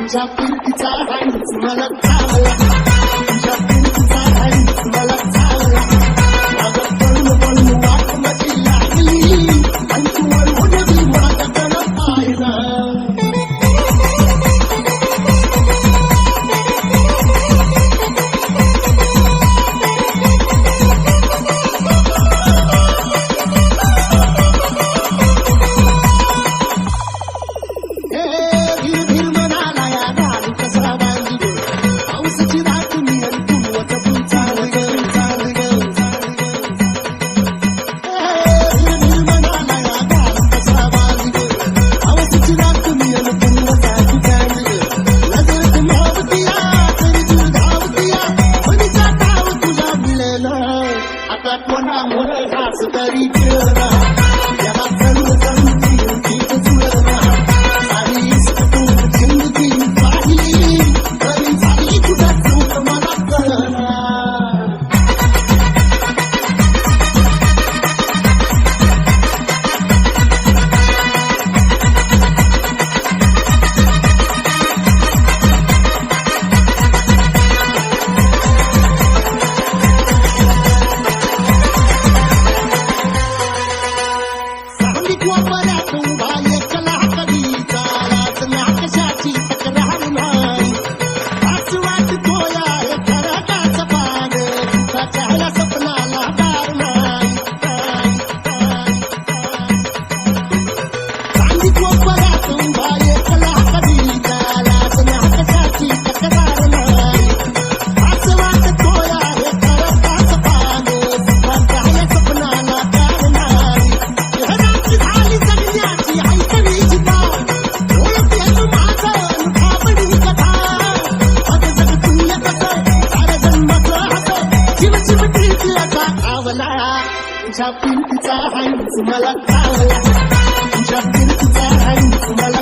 तुझ्या पिंकीचा हंस मला चावला, तुझ्या पिंकीचा हंस मला चावला. माझं पळून पळून वाट माझी लागली आणि तू वळवून माझ्याकडं पाहिलं. आता कोणामुळे घास तरी खेळला याला चढू चढू गीत जुळला. सारी तू जिंदगी पाहिली तरी झाली तुझा चूक मला कळला. वापरात उभा एकला कधी चालाच ना कशाची तक्रार नाही. आज वाटतो या खरकाच पान सुखाच्या सपनाला दार नाही. सांगित वापरात उभा एकला कधी चालाच ना कशाची तक्रार नाही. आज वाटतो या खरकाच पान सुखाच्या सपनाला दार नाही. झाली जगण्याची ऐकली जिता ओळखते तू माझं अनुठापडी कथा. माझं जग तू कसं साऱ्या जन्माचं हसं जीव चिमटी असा आवला. तुझ्या पिंकीचा हंस मला चावला, तुझ्या पिंकीचा हंस मला